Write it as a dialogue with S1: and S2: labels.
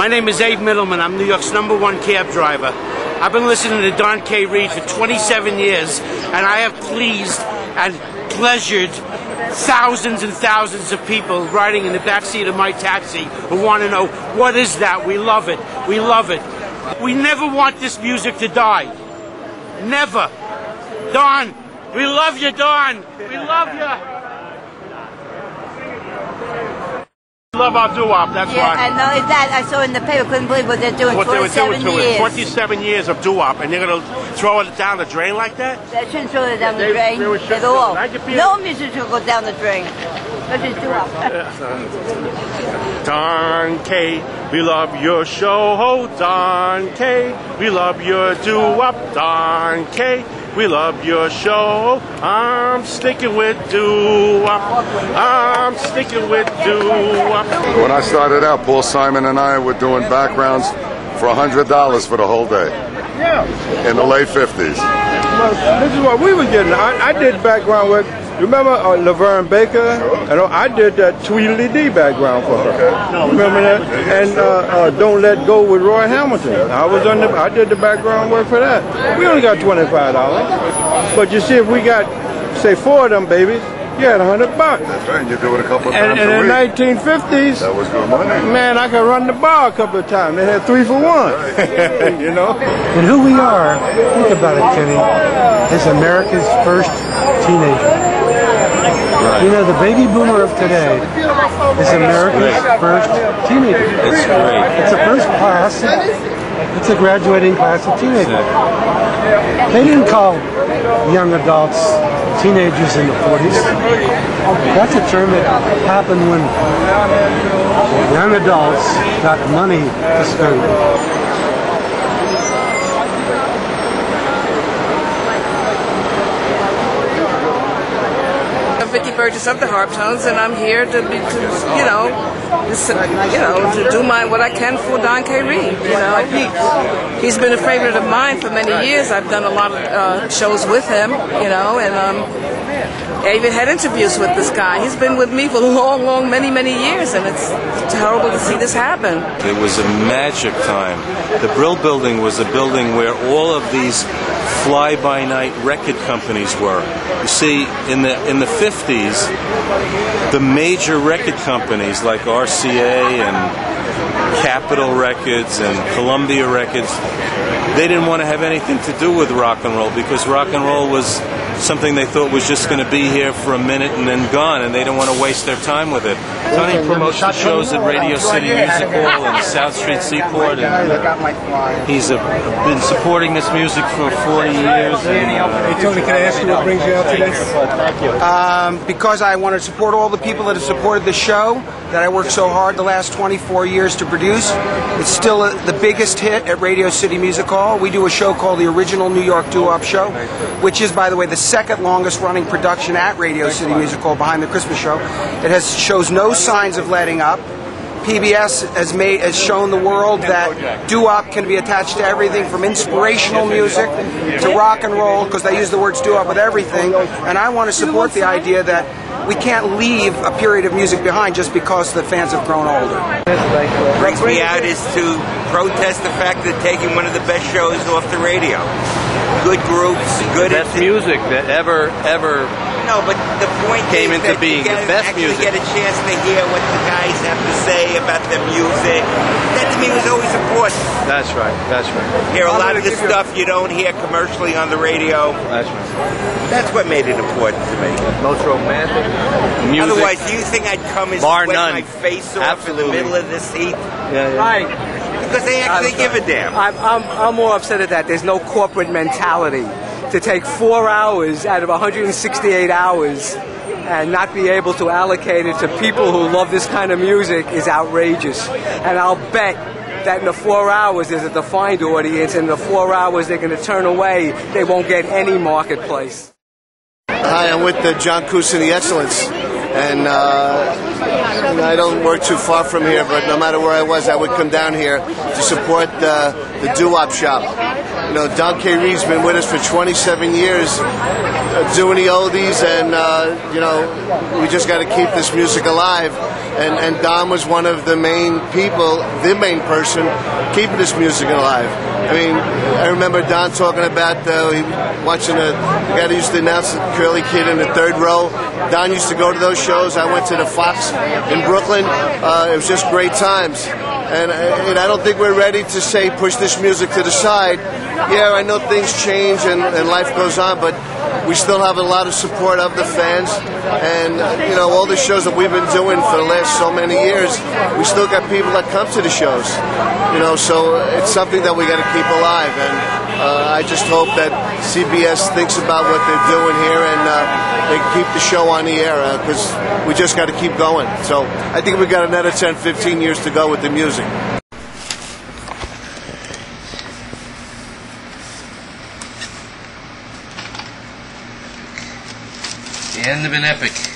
S1: My name is Abe Middleman. I'm New York's #1 cab driver. I've been listening to Don K. Reed for 27 years, and I have pleased and pleasured thousands and thousands of people riding in the backseat of my taxi who want to know, what is that? We love it. We love it. We never want this music to die. Never. Don, we love you, Don. We love you. Love our Doo Wop, that's why.
S2: I know that. I saw in the paper, couldn't believe what they're doing.
S1: What they were doing to
S2: years.
S1: it. 27 years of Doo Wop, and they're going to throw it down the drain like that?
S2: They shouldn't throw it down the drain at all. No music should go down the drain. Especially Doo Wop.
S1: Don K, we love your show. Don K, we love your Doo Wop. Don K, we love your show. I'm sticking with Doo Wop. I'm sticking with Doo Wop.
S3: When I started out, Paul Simon and I were doing backgrounds for $100 for the whole day.
S4: Yeah.
S3: In the late 50s.
S4: Well, this is what we were getting. I did background work. Remember Laverne Baker? I did that Tweedledee background for her. Remember that? And Don't Let Go with Roy Hamilton. I did the background work for that. We only got $25. But you see, if we got, say, 4 of them babies, you had $100.
S3: That's right. You do it a couple of times
S4: and in the 1950s,
S3: that was good money.
S4: Man, I could run the bar a couple of times. They had 3 for 1. You know?
S5: And who we are, think about it, Kenny, is America's first teenager. Right. You know, the baby boomer of today is America's first teenager.
S6: It's great.
S5: It's a first class. It's a graduating class of teenagers. They didn't call young adults teenagers in the 40s. That's a term that happened when young adults got money to spend.
S7: 50 Burgess of the Harptones, and I'm here to do what I can for Don K. Reed. He's been a favorite of mine for many years. I've done a lot of shows with him, and I even had interviews with this guy. He's been with me for many years, and it's terrible to see this happen.
S6: It was a magic time. The Brill building was a building where all of these fly-by-night record companies were. You see, in the 50s, the major record companies like RCA and Capitol Records and Columbia Records, they didn't want to have anything to do with rock and roll because rock and roll was something they thought was just going to be here for a minute and then gone, and they didn't want to waste their time with it. Tony promotes the shows at Radio City Music Hall and South Street Seaport, and he's been supporting this music for 40 years.
S5: Hey Tony, can I ask you what brings you out today?
S8: Because I want to support all the people that have supported the show that I worked so hard the last 24 years to produce. It's still the biggest hit at Radio City Music Hall. We do a show called the Original New York Doo Wop Show, which is, by the way, the second longest running production at Radio City Music Hall behind the Christmas show. It shows no signs of letting up. PBS has shown the world that Doo Wop can be attached to everything from inspirational music to rock and roll, because they use the words Doo Wop with everything. And I want to support the idea that we can't leave a period of music behind just because the fans have grown older.
S9: What brings me out is to protest the fact that taking one of the best shows off the radio. Good groups, good
S6: best music that ever.
S9: No, but the point
S6: came
S9: is
S6: into
S9: that
S6: being
S9: you
S6: the best music.
S9: Get a chance to hear what the guys have to say about the music. That to me was always important.
S6: That's right.
S9: Hear a lot of the stuff you don't hear commercially on the radio.
S6: That's right.
S9: That's what made it important to me.
S6: Most romantic music.
S9: Otherwise, do you think I'd come and sweat my face off in the middle of this heat?
S6: Yeah.
S8: Right.
S9: Because they actually give a damn.
S8: I'm more upset at that. There's no corporate mentality. To take 4 hours out of 168 hours and not be able to allocate it to people who love this kind of music is outrageous. And I'll bet that in the 4 hours there's a defined audience, and in the 4 hours they're going to turn away. They won't get any marketplace.
S10: Hi, I'm with John Cousin, the Excellence. And I don't work too far from here, but no matter where I was, I would come down here to support the Doo Wop shop. You know, Don K. Reed's been with us for 27 years, doing the oldies, and you know, we just got to keep this music alive. And Don was one of the main people, the main person, keeping this music alive. I mean, I remember Don talking about watching the guy that used to announce the Curly Kid in the third row. Don used to go to those shows. I went to the Fox in Brooklyn. It was just great times. And I don't think we're ready to say push this music to the side. Yeah, I know things change and life goes on, but we still have a lot of support of the fans. And, you know, all the shows that we've been doing for the last so many years, we still got people that come to the shows. You know, so it's something that we got to keep alive. And I just hope that CBS thinks about what they're doing here and they keep the show on the air because we just got to keep going. So I think we got another 10, 15 years to go with the music.
S1: The end of an epic.